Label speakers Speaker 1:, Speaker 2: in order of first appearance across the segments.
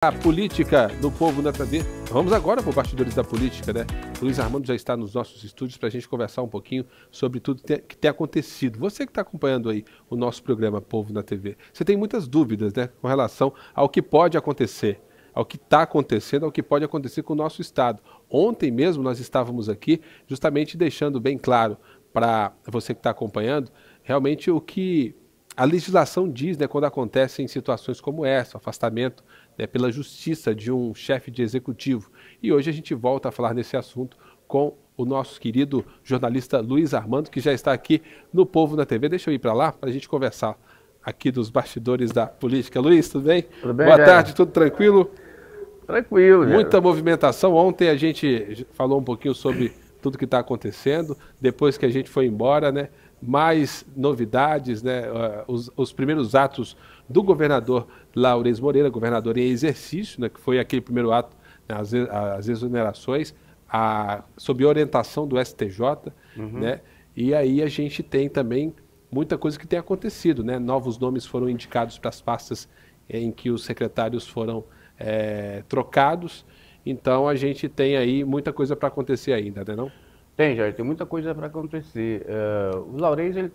Speaker 1: A política do povo na TV. Vamos agora para o Bastidores da Política, né? O Luiz Armando já está nos nossos estúdios para a gente conversar um pouquinho sobre tudo que tem acontecido. Você que está acompanhando aí o nosso programa Povo na TV, você tem muitas dúvidas, né, com relação ao que pode acontecer, ao que está acontecendo, ao que pode acontecer com o nosso Estado. Ontem mesmo nós estávamos aqui justamente deixando bem claro para você que está acompanhando realmente o que a legislação diz, né, quando acontecem situações como essa, o afastamento, né, pela justiça de um chefe de executivo. E hoje a gente volta a falar nesse assunto com o nosso querido jornalista Luiz Armando, que já está aqui no Povo na TV. Deixa eu ir para lá para a gente conversar aqui dos bastidores da política. Luiz, tudo bem?
Speaker 2: Tudo bem,
Speaker 1: boa tarde, tudo tranquilo?
Speaker 2: Tranquilo,
Speaker 1: muita movimentação. Ontem a gente falou um pouquinho sobre tudo que está acontecendo, depois que a gente foi embora, né? Mais novidades, né? Os primeiros atos do governador Laurez Moreira, governador em exercício, né? Que foi aquele primeiro ato, né? As exonerações, sob orientação do STJ, né? E aí a gente tem também muita coisa que tem acontecido, né? Novos nomes foram indicados para as pastas em que os secretários foram trocados, então a gente tem aí muita coisa para acontecer ainda, né, não?
Speaker 2: Tem, Jair, tem muita coisa para acontecer. O Laurez, ele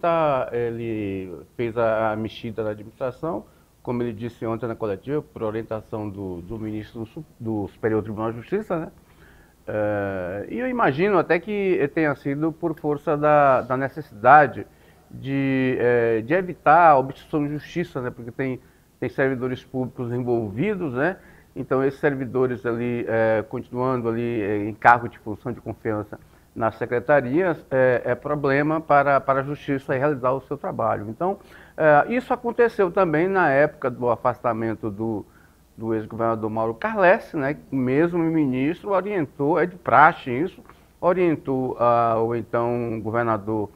Speaker 2: fez a mexida na administração, como ele disse ontem na coletiva, por orientação do ministro do Superior Tribunal de Justiça, né? E eu imagino até que tenha sido por força da necessidade de evitar a obstrução de justiça, né? Porque tem servidores públicos envolvidos, né? Então esses servidores ali, continuando ali em cargo de função de confiança nas secretarias, é problema para a justiça realizar o seu trabalho. Então, isso aconteceu também na época do afastamento do ex-governador Mauro Carlesse, né? O mesmo ministro orientou, é de praxe isso, orientou o então governador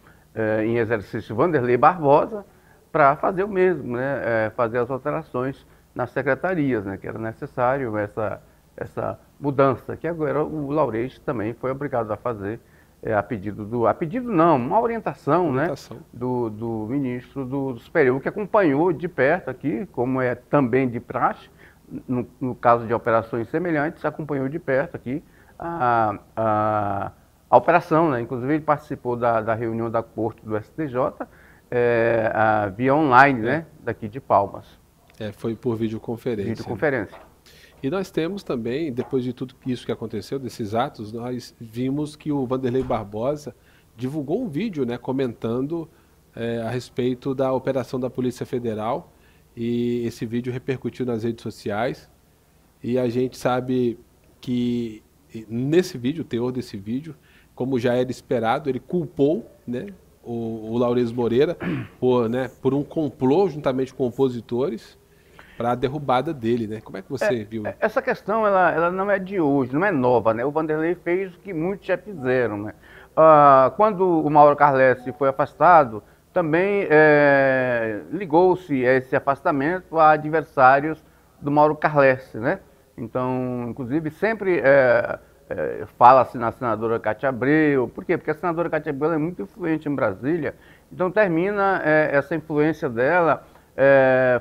Speaker 2: em exercício Wanderley Barbosa para fazer o mesmo, né? Fazer as alterações nas secretarias, né? Que era necessário essa mudança, que agora o Laurez também foi obrigado a fazer uma orientação, né, do ministro do Superior, que acompanhou de perto aqui, como é também de praxe, no caso de operações semelhantes, acompanhou de perto aqui a operação, né? Inclusive ele participou da reunião da Corte do STJ via online, né, daqui de Palmas.
Speaker 1: Foi por videoconferência.
Speaker 2: Videoconferência.
Speaker 1: E nós temos também, depois de tudo isso que aconteceu, desses atos, nós vimos que o Wanderley Barbosa divulgou um vídeo, né, comentando a respeito da operação da Polícia Federal, e esse vídeo repercutiu nas redes sociais, e a gente sabe que nesse vídeo, o teor desse vídeo, como já era esperado, ele culpou, né, o Laurez Moreira por um complô juntamente com opositores, para a derrubada dele, né? Como é que você viu?
Speaker 2: Essa questão, ela não é de hoje, não é nova, né? O Wanderley fez o que muitos já fizeram, né? Quando o Mauro Carlesse foi afastado, também ligou-se a esse afastamento a adversários do Mauro Carlesse, né? Então, inclusive, sempre fala-se na senadora Cátia Abreu. Por quê? Porque a senadora Cátia Abreu é muito influente em Brasília, então termina essa influência dela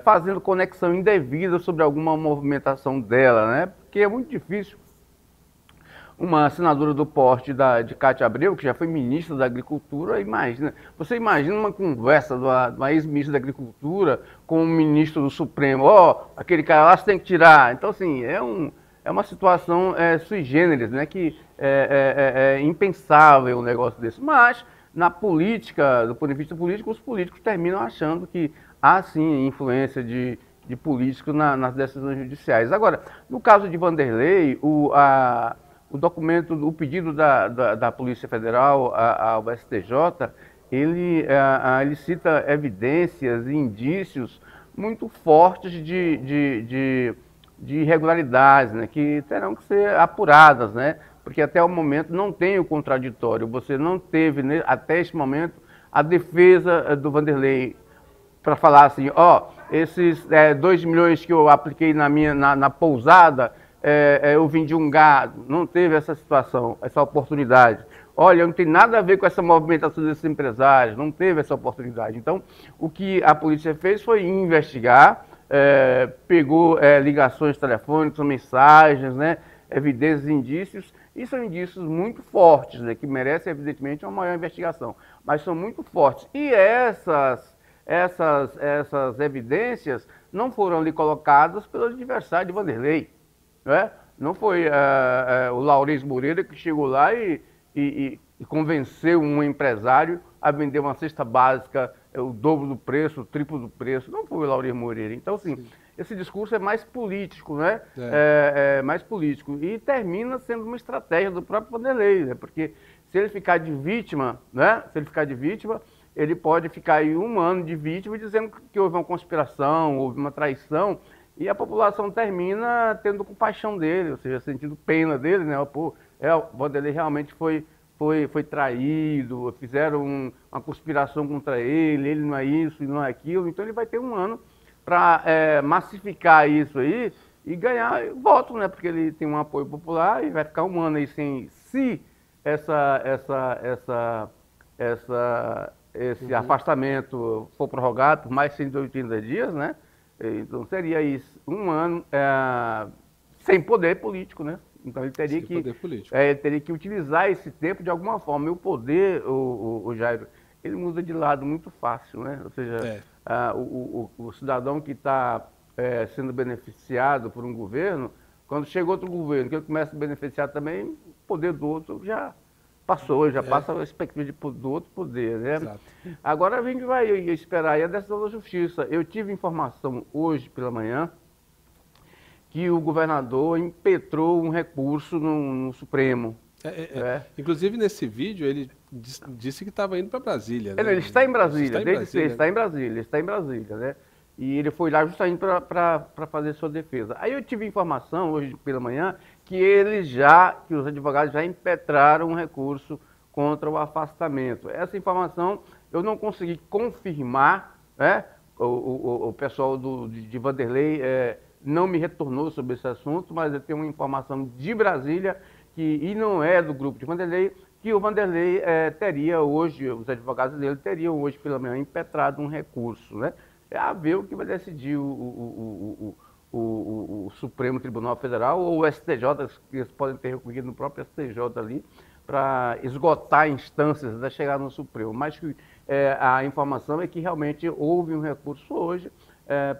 Speaker 2: fazendo conexão indevida sobre alguma movimentação dela, né? Porque é muito difícil uma senadora do porte de Cátia Abreu, que já foi ministra da Agricultura, você imagina uma conversa de uma ex-ministra da Agricultura com o ministro do Supremo, aquele cara lá você tem que tirar. Então, assim, é uma situação sui generis, né? Que é impensável um negócio desse. Mas, na política, do ponto de vista político, os políticos terminam achando que há sim influência de políticos nas decisões judiciais. Agora, no caso de Wanderley, o documento, o pedido da Polícia Federal ao STJ, ele cita evidências e indícios muito fortes de irregularidades, né, que terão que ser apuradas, né, porque até o momento não tem o contraditório. Você não teve, né, até este momento, a defesa do Wanderley para falar assim, esses 2 milhões que eu apliquei na pousada, eu vendi um gado. Não teve essa situação, essa oportunidade. Olha, não tem nada a ver com essa movimentação desses empresários, não teve essa oportunidade. Então, o que a polícia fez foi investigar, pegou ligações telefônicas, mensagens, né, evidências, indícios, e são indícios muito fortes, né, que merecem, evidentemente, uma maior investigação, mas são muito fortes. E essas evidências não foram ali colocadas pelo adversário de Vanderlei, né? Não foi o Laurence Moreira que chegou lá e convenceu um empresário a vender uma cesta básica o dobro do preço, o triplo do preço. Não foi o Laurence Moreira. Então, assim, sim, esse discurso é mais político, né? É mais político. E termina sendo uma estratégia do próprio Vanderlei, né? Porque se ele ficar de vítima, né? Se ele ficar de vítima, ele pode ficar aí um ano de vítima dizendo que houve uma conspiração, houve uma traição, e a população termina tendo compaixão dele, ou seja, sentindo pena dele, né? Pô, o Vanderlei realmente foi traído, fizeram uma conspiração contra ele não é isso, não é aquilo, então ele vai ter um ano para massificar isso aí e ganhar voto, né? Porque ele tem um apoio popular e vai ficar um ano aí sem, se esse afastamento for prorrogado por mais 180 dias, né? Então seria isso, um ano sem poder político, né? Então ele teria ele teria que utilizar esse tempo de alguma forma. E o poder, o Jairo, ele muda de lado muito fácil, né? Ou seja, o cidadão que está sendo beneficiado por um governo, quando chega outro governo que ele começa a beneficiar também, o poder do outro já passou, já passa a perspectiva do outro poder, né? Exato. Agora a gente vai esperar aí a decisão da Justiça. Eu tive informação hoje pela manhã que o governador impetrou um recurso no Supremo.
Speaker 1: Inclusive, nesse vídeo, ele disse que estava indo para Brasília. Né?
Speaker 2: Ele está em Brasília, está em Brasília, né? E ele foi lá justamente para fazer sua defesa. Aí eu tive informação hoje pela manhã que os advogados já impetraram um recurso contra o afastamento. Essa informação eu não consegui confirmar, né? O pessoal de Vanderlei não me retornou sobre esse assunto, mas eu tenho uma informação de Brasília, e não é do grupo de Vanderlei, que o Vanderlei teria hoje, os advogados dele teriam hoje pela manhã impetrado um recurso, né? É a ver o que vai decidir o Supremo Tribunal Federal ou o STJ, que eles podem ter recorrido no próprio STJ ali, para esgotar instâncias até chegar no Supremo. Mas a informação é que realmente houve um recurso hoje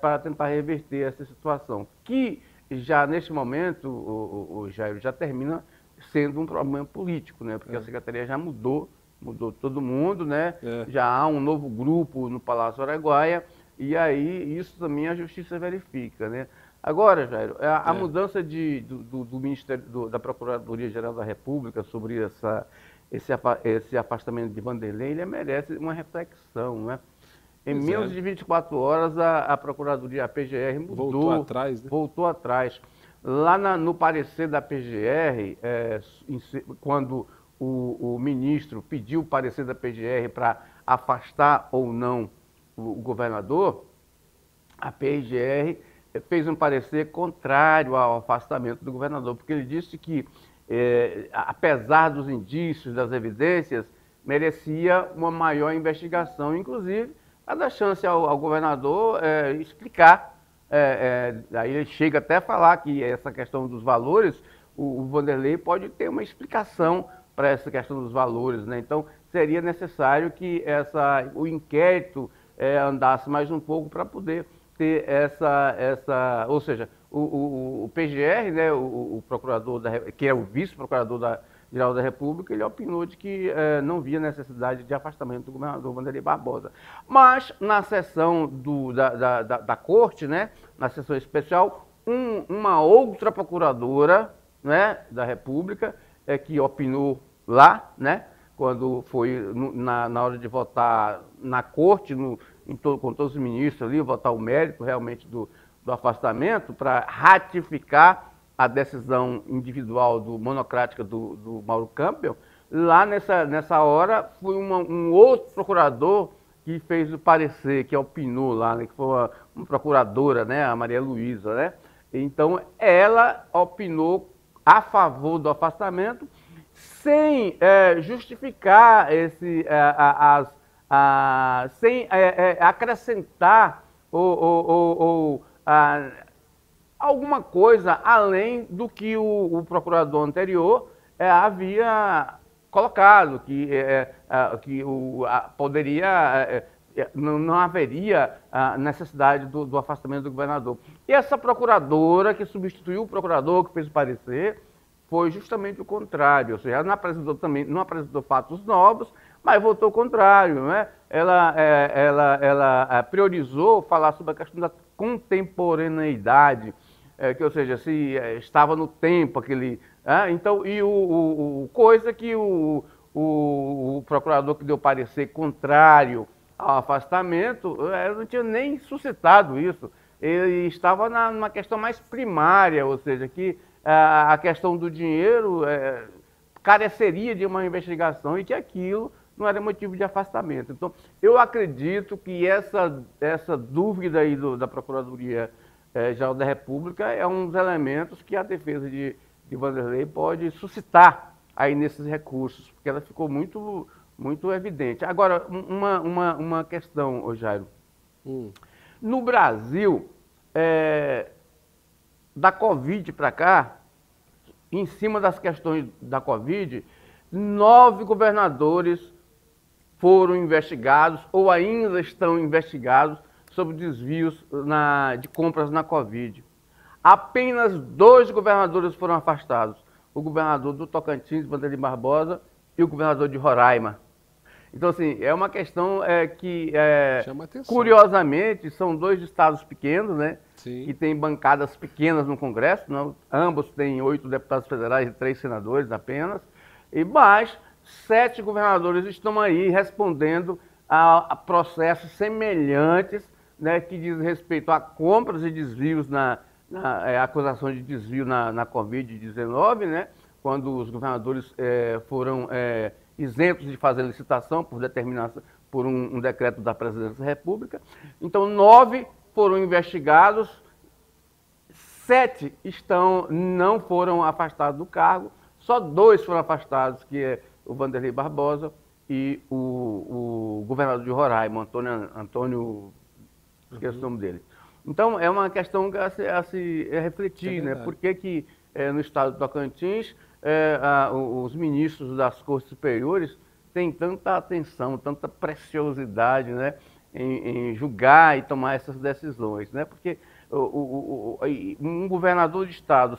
Speaker 2: para tentar reverter essa situação, que já neste momento, o Jair, já termina sendo um problema político, né? Porque a Secretaria já mudou todo mundo, né? Já há um novo grupo no Palácio Araguaia, e aí isso também a Justiça verifica, né? Agora, Jair, a mudança do Ministério da Procuradoria-Geral da República sobre esse afastamento de Vanderlei, ele merece uma reflexão, né? Em menos de 24 horas, a Procuradoria, a PGR, mudou.
Speaker 1: Voltou atrás, né?
Speaker 2: Voltou atrás. Lá no parecer da PGR, quando o ministro pediu o parecer da PGR para afastar ou não o governador, a PGR fez um parecer contrário ao afastamento do governador, porque ele disse que, apesar dos indícios, das evidências, merecia uma maior investigação, inclusive a dar chance ao governador explicar. Aí ele chega até a falar que essa questão dos valores, o Vanderlei pode ter uma explicação para essa questão dos valores, né? Então seria necessário que o inquérito andasse mais um pouco para poder ter ou seja, o PGR, né, o procurador, que é o vice-procurador-geral da República, ele opinou de que não via necessidade de afastamento do governador Vanderlei Barbosa. Mas na sessão da corte, né, na sessão especial, uma outra procuradora, né, da República que opinou lá, né, quando foi na hora de votar na corte, com todos os ministros ali, votar o mérito realmente do afastamento, para ratificar a decisão individual monocrática do Mauro Campbell. Lá nessa hora foi um outro procurador que fez o parecer, que opinou lá, né, que foi uma procuradora, né, a Maria Luísa, né? Então ela opinou a favor do afastamento, sem justificar sem acrescentar ou alguma coisa além do que o procurador anterior havia colocado, que poderia, não haveria necessidade do afastamento do governador. E essa procuradora que substituiu o procurador que fez o parecer foi justamente o contrário, ou seja, ela não apresentou fatos novos, mas votou o contrário, né? Ela priorizou falar sobre a questão da contemporaneidade, ou seja, se estava no tempo aquele... então, e coisa que o procurador que deu parecer contrário ao afastamento, não tinha nem suscitado isso. Ele estava numa questão mais primária, ou seja, que a questão do dinheiro careceria de uma investigação e que aquilo não era motivo de afastamento. Então, eu acredito que essa dúvida aí da Procuradoria-Geral da República é um dos elementos que a defesa de Vanderlei pode suscitar aí nesses recursos, porque ela ficou muito, muito evidente. Agora, uma questão, Jairo. No Brasil, da Covid para cá, em cima das questões da Covid, 9 governadores foram investigados ou ainda estão investigados sobre desvios de compras na Covid. Apenas 2 governadores foram afastados, o governador do Tocantins, Vanderlei Barbosa, e o governador de Roraima. Então, assim, é uma questão que, curiosamente, são 2 estados pequenos, né? Sim. Que têm bancadas pequenas no Congresso, não? Ambos têm 8 deputados federais e 3 senadores apenas, mas 7 governadores estão aí respondendo a processos semelhantes, né, que diz respeito a compras e desvios, acusação de desvio na Covid-19, né? Quando os governadores foram isentos de fazer licitação por determinação, por um decreto da Presidência da República. Então, 9 foram investigados, 7 não foram afastados do cargo, só 2 foram afastados, que é o Vanderlei Barbosa e o governador de Roraima, Antônio, esqueci o nome dele. Então, é uma questão a se refletir, né? Por que no estado do Tocantins os ministros das Cortes Superiores têm tanta atenção, tanta preciosidade, né, em julgar e tomar essas decisões, né? Porque um governador de estado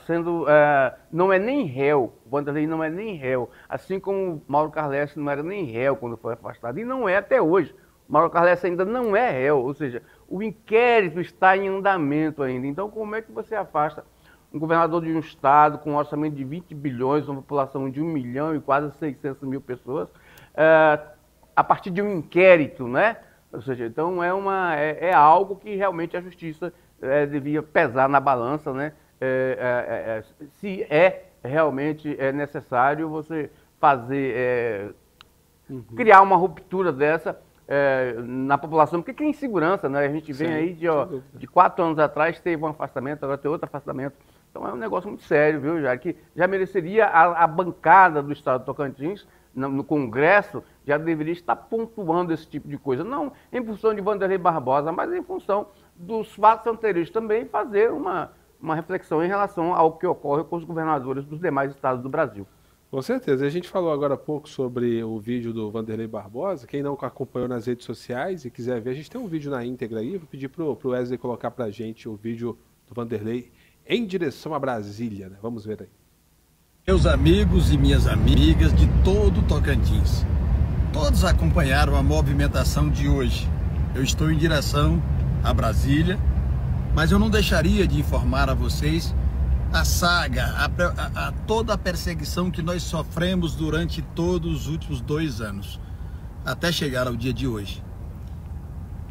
Speaker 2: não é nem réu, o Vanderlei não é nem réu, assim como Mauro Carlesse não era nem réu quando foi afastado, e não é até hoje. Mauro Carlesse ainda não é réu, ou seja, o inquérito está em andamento ainda. Então, como é que você afasta um governador de um estado com um orçamento de 20 bilhões, uma população de 1 milhão e quase 600 mil pessoas, a partir de um inquérito, né? Ou seja, então é algo que realmente a justiça devia pesar na balança, né? Se realmente necessário você fazer, criar uma ruptura dessa na população, porque cria insegurança, né? A gente vem aí de 4 anos atrás teve um afastamento, agora tem outro afastamento. Então é um negócio muito sério, viu, Jair? Que já mereceria a bancada do estado do Tocantins, no Congresso, já deveria estar pontuando esse tipo de coisa. Não em função de Vanderlei Barbosa, mas em função dos fatos anteriores também, fazer uma reflexão em relação ao que ocorre com os governadores dos demais estados do Brasil.
Speaker 1: Com certeza. A gente falou agora há pouco sobre o vídeo do Vanderlei Barbosa. Quem não acompanhou nas redes sociais e quiser ver, a gente tem um vídeo na íntegra aí. Vou pedir para o Wesley colocar para a gente o vídeo do Vanderlei em direção a Brasília, né? Vamos ver aí.
Speaker 3: Meus amigos e minhas amigas de todo o Tocantins, todos acompanharam a movimentação de hoje. Eu estou em direção a Brasília, mas eu não deixaria de informar a vocês a saga, toda a perseguição que nós sofremos durante todos os últimos 2 anos, até chegar ao dia de hoje.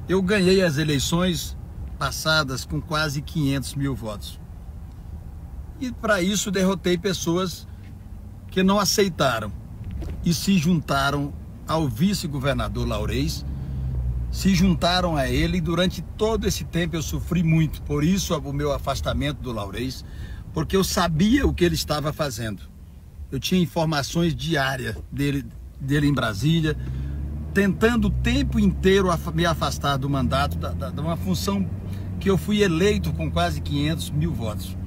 Speaker 3: Eu ganhei as eleições passadas com quase 500 mil votos. E para isso derrotei pessoas que não aceitaram e se juntaram ao vice-governador Laurez, se juntaram a ele, e durante todo esse tempo eu sofri muito, por isso o meu afastamento do Laurez, porque eu sabia o que ele estava fazendo. Eu tinha informações diárias dele em Brasília, tentando o tempo inteiro me afastar do mandato, de uma função que eu fui eleito com quase 500 mil votos.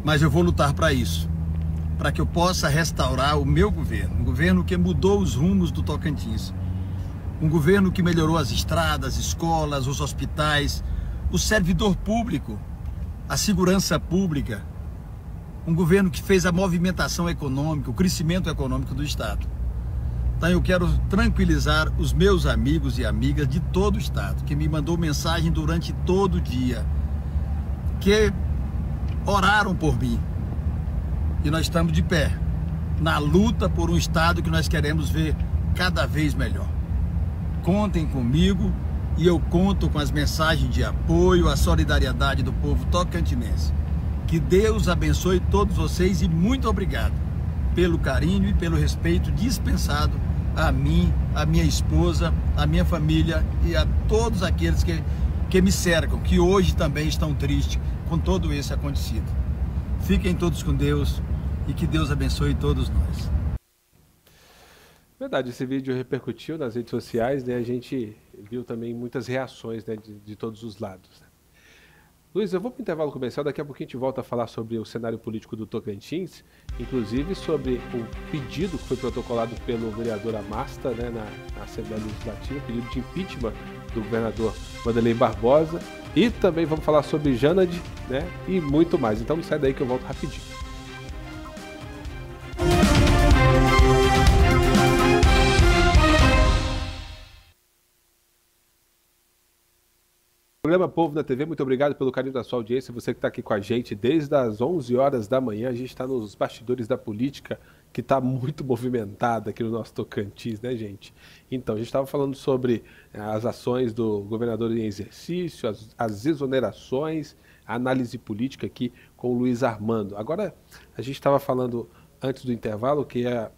Speaker 3: Mas eu vou lutar para isso, para que eu possa restaurar o meu governo, um governo que mudou os rumos do Tocantins, um governo que melhorou as estradas, escolas, os hospitais, o servidor público, a segurança pública, um governo que fez a movimentação econômica, o crescimento econômico do Estado. Então eu quero tranquilizar os meus amigos e amigas de todo o Estado, que me mandou mensagem durante todo o dia, que oraram por mim. E nós estamos de pé, na luta por um Estado que nós queremos ver cada vez melhor. Contem comigo e eu conto com as mensagens de apoio, a solidariedade do povo tocantinense. Que Deus abençoe todos vocês e muito obrigado pelo carinho e pelo respeito dispensado a mim, a minha esposa, a minha família e a todos aqueles que me cercam, que hoje também estão tristes com todo esse acontecido. Fiquem todos com Deus e que Deus abençoe todos nós.
Speaker 1: Verdade, esse vídeo repercutiu nas redes sociais, né? A gente viu também muitas reações, né, de todos os lados. Luiz, eu vou para o intervalo comercial, daqui a pouquinho a gente volta a falar sobre o cenário político do Tocantins, inclusive sobre o pedido que foi protocolado pelo vereador Amasta, né, na Assembleia Legislativa, pedido de impeachment do governador Wanderley Barbosa, e também vamos falar sobre Janad, né, e muito mais. Então não sai daí que eu volto rapidinho. Programa Povo na TV, muito obrigado pelo carinho da sua audiência, você que está aqui com a gente desde as 11 horas da manhã, a gente está nos bastidores da política, que está muito movimentada aqui no nosso Tocantins, né, gente? Então, a gente estava falando sobre as ações do governador em exercício, as exonerações, a análise política aqui com o Luiz Armando. Agora, a gente estava falando antes do intervalo que é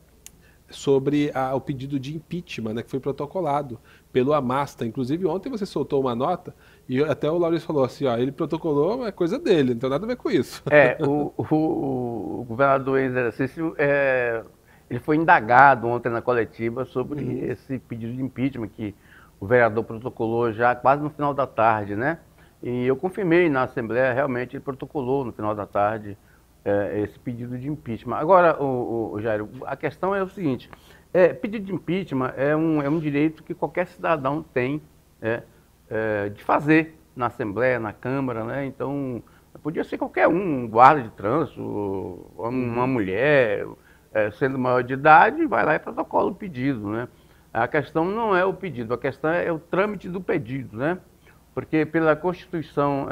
Speaker 1: sobre o pedido de impeachment, né, que foi protocolado pelo Amasta. Inclusive, ontem você soltou uma nota e até o Laurence falou assim, ó, ele protocolou, é coisa dele, não tem nada a ver com isso.
Speaker 2: O governador em exercício, ele foi indagado ontem na coletiva sobre esse pedido de impeachment que o vereador protocolou já quase no final da tarde, né? E eu confirmei na Assembleia, realmente ele protocolou no final da tarde esse pedido de impeachment. Agora, Jairo, a questão é o seguinte, pedido de impeachment é um direito que qualquer cidadão tem de fazer na Assembleia, na Câmara, né? Então, podia ser qualquer um guarda de trânsito, uma mulher, sendo maior de idade, vai lá e protocola o pedido, né? A questão não é o pedido, a questão é o trâmite do pedido, né? Porque pela Constituição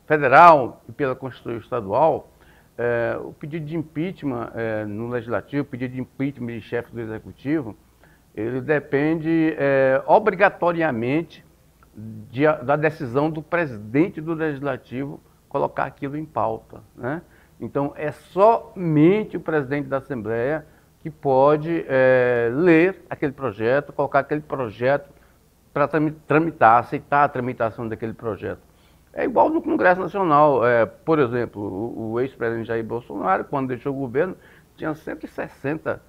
Speaker 2: Federal e pela Constituição Estadual, o pedido de impeachment no Legislativo, o pedido de impeachment de chefe do Executivo, ele depende obrigatoriamente da decisão do presidente do Legislativo colocar aquilo em pauta, né? Então, é somente o presidente da Assembleia que pode ler aquele projeto, colocar aquele projeto para tramitar, aceitar a tramitação daquele projeto. É igual no Congresso Nacional. Por exemplo, o ex-presidente Jair Bolsonaro, quando deixou o governo, tinha 160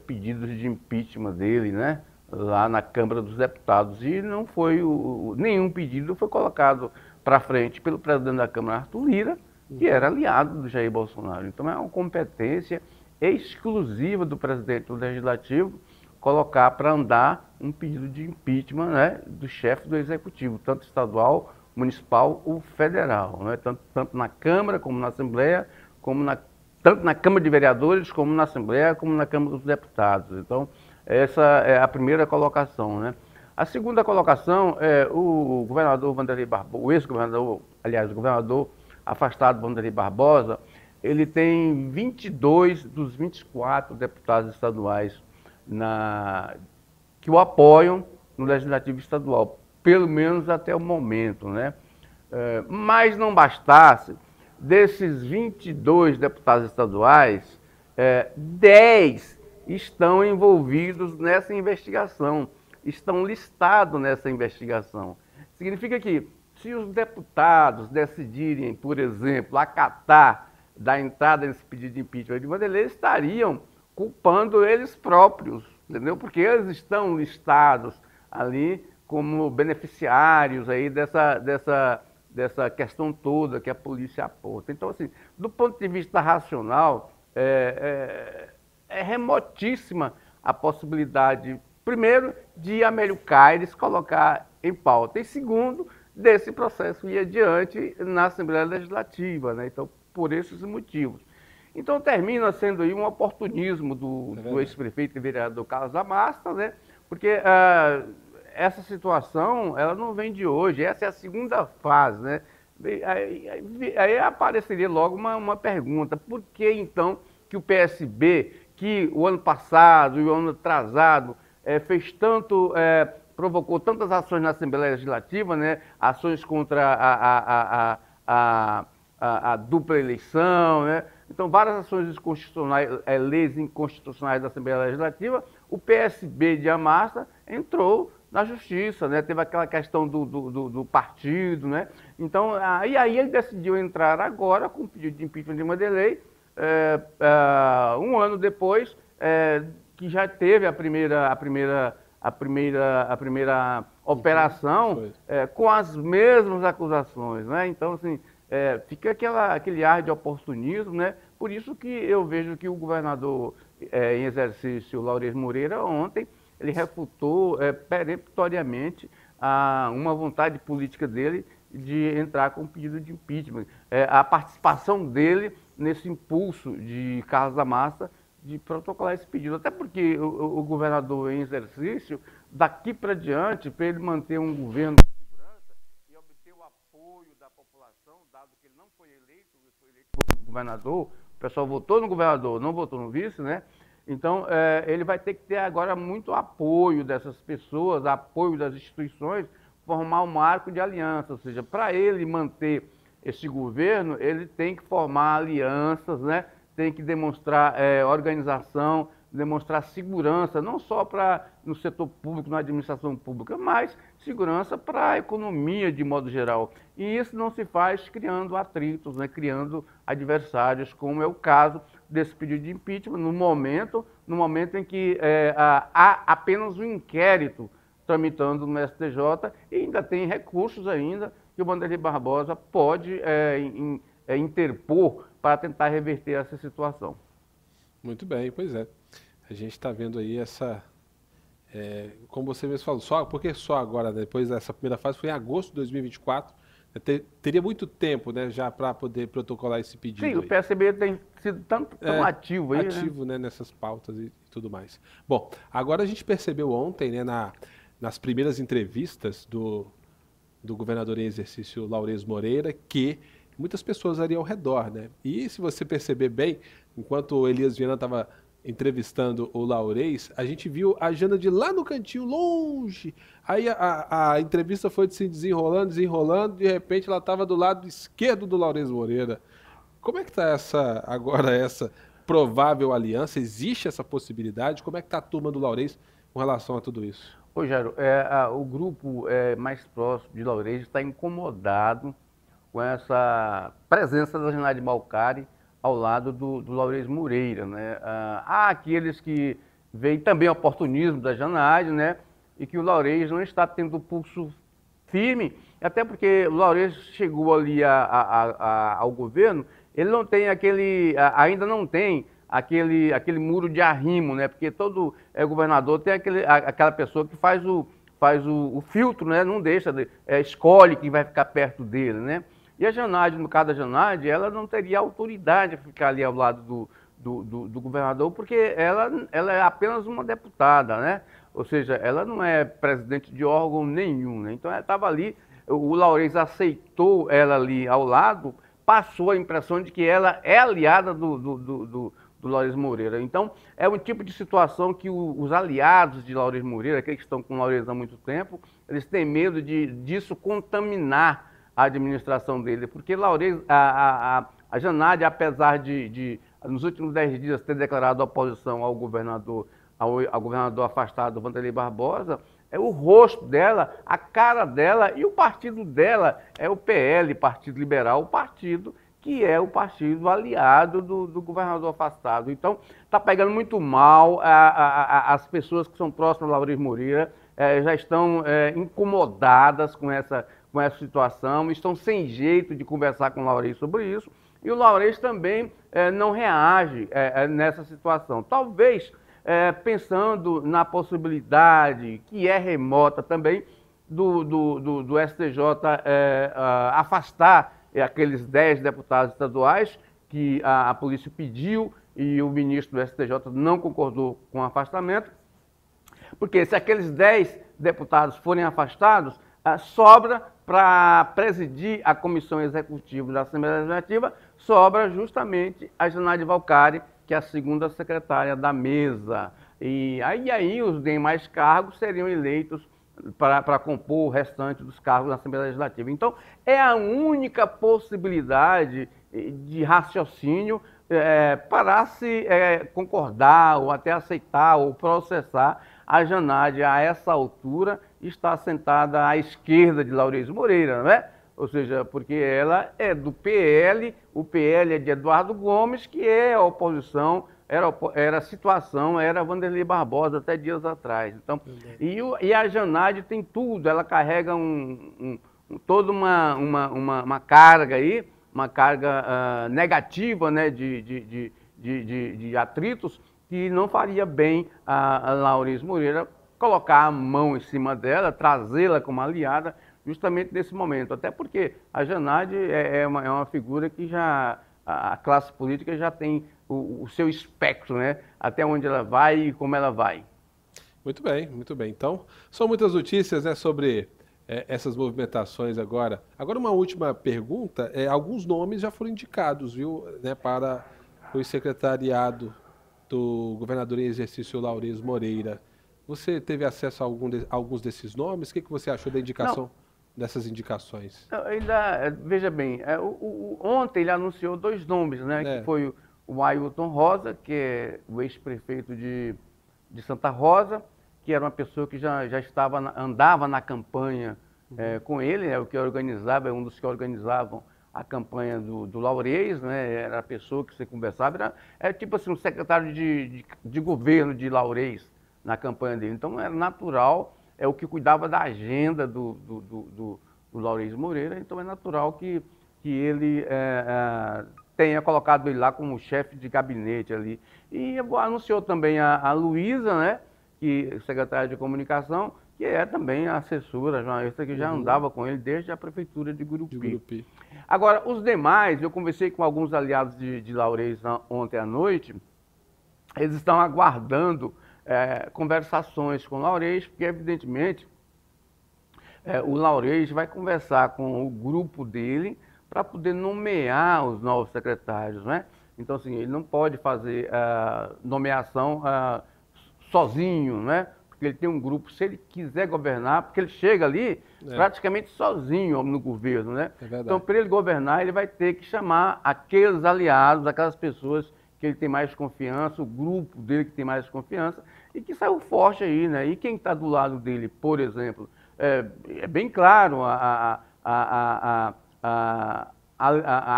Speaker 2: pedidos de impeachment dele, né, lá na Câmara dos Deputados. E não foi nenhum pedido foi colocado para frente pelo presidente da Câmara, Arthur Lira, que era aliado do Jair Bolsonaro. Então é uma competência exclusiva do presidente do Legislativo colocar para andar um pedido de impeachment, né, do chefe do Executivo, tanto estadual, municipal ou federal, né? Tanto na Câmara como na Assembleia, tanto na Câmara de Vereadores, como na Assembleia, como na Câmara dos Deputados. Então, essa é a primeira colocação, né? A segunda colocação é o governador Wanderley Barbosa, o ex-governador, aliás, o governador afastado Wanderley Barbosa, ele tem 22 dos 24 deputados estaduais que o apoiam no Legislativo Estadual, pelo menos até o momento, né? Mas não bastasse, desses 22 deputados estaduais, 10 estão envolvidos nessa investigação, estão listados nessa investigação. Significa que, se os deputados decidirem, por exemplo, acatar da entrada nesse pedido de impeachment de Wanderley, estariam culpando eles próprios, entendeu? Porque eles estão listados ali como beneficiários aí dessa dessa questão toda que a polícia aponta. Então, assim, do ponto de vista racional, é remotíssima a possibilidade, primeiro, de Amélio Caires colocar em pauta, e segundo, desse processo ir adiante na Assembleia Legislativa, né? Então, por esses motivos. Então, termina sendo aí um oportunismo do ex-prefeito e vereador Carlos Amasta, né? Porque essa situação, ela não vem de hoje, essa é a segunda fase, né? Aí apareceria logo uma pergunta: por que então que o PSB, que o ano passado e o ano atrasado fez tanto, provocou tantas ações na Assembleia Legislativa, né? Ações contra a dupla eleição, né? Então, várias ações inconstitucionais, leis inconstitucionais da Assembleia Legislativa, o PSB de Amasta entrou na justiça, né? Teve aquela questão do partido, né? Então, aí ele decidiu entrar agora com o pedido de impeachment de Wanderley, um ano depois, que já teve a primeira operação com as mesmas acusações, né? Então, assim, fica aquele ar de oportunismo, né? Por isso que eu vejo que o governador em exercício, Laures Moreira, ontem, ele refutou peremptoriamente uma vontade política dele de entrar com um pedido de impeachment. A participação dele nesse impulso de Carlos Amasta de protocolar esse pedido. Até porque o governador em exercício, daqui para diante, para ele manter um governo de segurança e obter o apoio da população, dado que ele não foi eleito, ele foi eleito como governador, o pessoal votou no governador, não votou no vice, né? Então, ele vai ter que ter agora muito apoio dessas pessoas, apoio das instituições, formar um marco de aliança. Ou seja, para ele manter esse governo, ele tem que formar alianças, né? Tem que demonstrar organização, demonstrar segurança, não só no setor público, na administração pública, mas segurança para a economia de modo geral. E isso não se faz criando atritos, né, criando adversários, como é o caso desse pedido de impeachment, no momento em que há apenas um inquérito tramitando no STJ e ainda tem recursos ainda que o Wanderley Barbosa pode interpor para tentar reverter essa situação.
Speaker 1: Muito bem, pois é. A gente está vendo aí como você mesmo falou, porque só agora, depois dessa primeira fase, foi em agosto de 2024, teria muito tempo, né, já para poder protocolar esse pedido.
Speaker 2: Sim, o PSB tem sido tão ativo aí,
Speaker 1: ativo, né, nessas pautas e tudo mais. Bom, agora a gente percebeu ontem, né, nas primeiras entrevistas do governador em exercício, Laures Moreira, que muitas pessoas ali ao redor, né? E se você perceber bem, enquanto o Elias Viana estava entrevistando o Laures, a gente viu a Jana de lá no cantinho, longe. Aí a entrevista foi se desenrolando, de repente ela estava do lado esquerdo do Laures Moreira. Como é que está essa provável aliança? Existe essa possibilidade? Como é que está a turma do Laures com relação a tudo isso?
Speaker 2: Ô, Jairo, o grupo mais próximo de Laures está incomodado com essa presença da Janade Malcari ao lado do Laures Moreira, né? Há aqueles que veem também o oportunismo da Janade, né? E que o Laures não está tendo pulso firme, até porque o Laures chegou ali ao governo, ele não tem ainda não tem aquele muro de arrimo, né? Porque todo governador tem aquela pessoa que faz o filtro, né? Não deixa, escolhe quem vai ficar perto dele, né? E a Janade, no caso da Janade, ela não teria autoridade para ficar ali ao lado do governador, porque ela é apenas uma deputada, né? Ou seja, ela não é presidente de órgão nenhum, né? Então ela estava ali, o Laures aceitou ela ali ao lado, passou a impressão de que ela é aliada do Laures Moreira. Então, é um tipo de situação que os aliados de Laures Moreira, aqueles que estão com o Laures há muito tempo, eles têm medo disso contaminar a administração dele, porque Laures, a Janade, apesar de nos últimos 10 dias ter declarado oposição ao governador afastado, Wanderley Barbosa, o rosto dela, a cara dela e o partido dela é o PL, Partido Liberal, o partido que é o partido aliado do governador afastado. Então, está pegando muito mal, as pessoas que são próximas a Laures Moreira já estão incomodadas com com essa situação, estão sem jeito de conversar com o Laurez sobre isso, e o Laurez também não reage nessa situação. Talvez pensando na possibilidade, que é remota também, do STJ afastar aqueles 10 deputados estaduais que a polícia pediu e o ministro do STJ não concordou com o afastamento, porque se aqueles 10 deputados forem afastados, sobra para presidir a comissão executiva da Assembleia Legislativa, sobra justamente a Janaide Valcari, que é a segunda secretária da mesa. E aí os demais cargos seriam eleitos para compor o restante dos cargos da Assembleia Legislativa. Então, é a única possibilidade de raciocínio para se concordar ou até aceitar ou processar a Janaide, a essa altura, está sentada à esquerda de Laurez Moreira, não é? Ou seja, porque ela é do PL, o PL é de Eduardo Gomes, que é a oposição, era a situação, era Wanderlei Barbosa até dias atrás. Então, e a Janaide tem tudo, ela carrega toda uma carga aí, uma carga negativa, né, de atritos, que não faria bem a Laurez Moreira colocar a mão em cima dela, trazê-la como aliada, justamente nesse momento. Até porque a Janaide é uma figura que a classe política já tem o seu espectro, né? Até onde ela vai e como ela vai.
Speaker 1: Muito bem, muito bem. Então, são muitas notícias, né, sobre essas movimentações agora. Agora, uma última pergunta. Alguns nomes já foram indicados, viu, né, para o secretariado do governador em exercício Laurez Moreira. Você teve acesso a alguns desses nomes? O que você achou da indicação dessas indicações?
Speaker 2: Veja bem, ontem ele anunciou 2 nomes, né? Que foi o Ailton Rosa, que é o ex-prefeito de Santa Rosa, que era uma pessoa que já andava na campanha com ele, o que organizava, é um dos que organizavam a campanha do Laurez, né? Era a pessoa que você conversava, era tipo assim, um secretário de governo de Laurez na campanha dele. Então era natural, é o que cuidava da agenda do Laurez Moreira, então é natural que ele tenha colocado ele lá como chefe de gabinete ali. E anunciou também a Luísa, né, que é secretária de comunicação, que é também a assessora, jornalista que já andava com ele desde a prefeitura de Gurupi. Agora, os demais, eu conversei com alguns aliados de Laurez ontem à noite, eles estão aguardando conversações com o Laurez, porque evidentemente o Laurez vai conversar com o grupo dele para poder nomear os novos secretários, né? Então, assim, ele não pode fazer nomeação sozinho, né? Porque ele tem um grupo, se ele quiser governar, porque ele chega ali praticamente sozinho no governo, né? Então, para ele governar, ele vai ter que chamar aqueles aliados, aquelas pessoas que ele tem mais confiança, o grupo dele que tem mais confiança, e que saiu forte aí, né? E quem está do lado dele, por exemplo, é bem claro a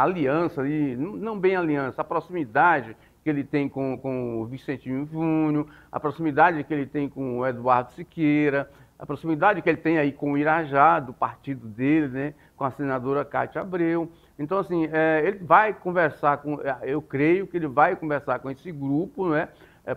Speaker 2: aliança ali, não bem aliança, a proximidade que ele tem com o Vicentinho Júnior, a proximidade que ele tem com o Eduardo Siqueira, a proximidade que ele tem aí com o Irajá, do partido dele, né, com a senadora Cátia Abreu. Então, assim, ele vai conversar eu creio que ele vai conversar com esse grupo, né,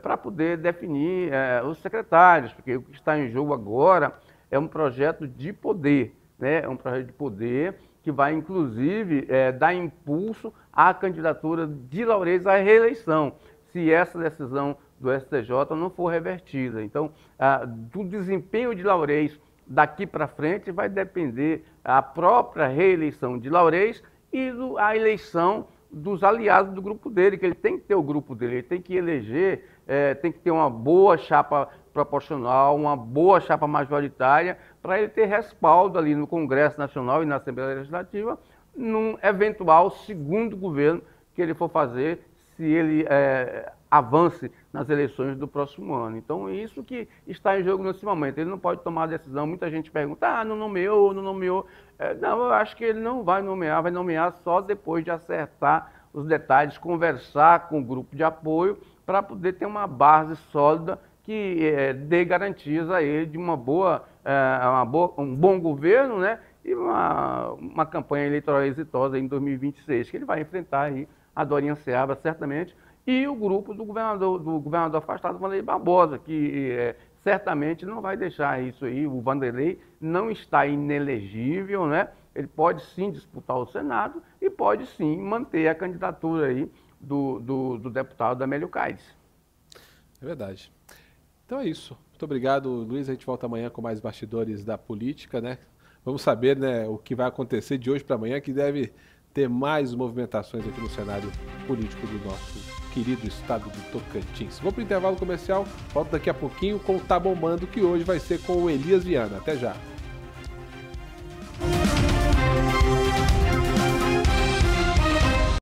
Speaker 2: para poder definir os secretários, porque o que está em jogo agora é um projeto de poder, né, é um projeto de poder que vai, inclusive, dar impulso à candidatura de Laurez à reeleição, se essa decisão do STJ não for revertida. Então, do desempenho de Laurez daqui para frente vai depender a própria reeleição de Laurez e a eleição dos aliados do grupo dele, que ele tem que ter o grupo dele, ele tem que eleger, tem que ter uma boa chapa proporcional, uma boa chapa majoritária, para ele ter respaldo ali no Congresso Nacional e na Assembleia Legislativa, num eventual segundo governo que ele for fazer, se ele avance nas eleições do próximo ano. Então, isso que está em jogo nesse momento. Ele não pode tomar a decisão. Muita gente pergunta, não nomeou, não nomeou. Não, eu acho que ele não vai nomear só depois de acertar os detalhes, conversar com o grupo de apoio, para poder ter uma base sólida que dê garantias a ele de um bom governo, né? e uma campanha eleitoral exitosa em 2026, que ele vai enfrentar aí a Dorinha Seabra, certamente, e o grupo do governador afastado, Wanderley Barbosa, que certamente não vai deixar isso aí. O Wanderlei não está inelegível, né? Ele pode sim disputar o Senado e pode sim manter a candidatura aí do deputado Amélio Caires.
Speaker 1: É verdade. Então é isso. Muito obrigado, Luiz. A gente volta amanhã com mais bastidores da política, né? Vamos saber, né, o que vai acontecer de hoje para amanhã, que deve ter mais movimentações aqui no cenário político do nosso querido estado do Tocantins. Vou para o intervalo comercial, volto daqui a pouquinho com o Tá Bombando, que hoje vai ser com o Elias Viana. Até já!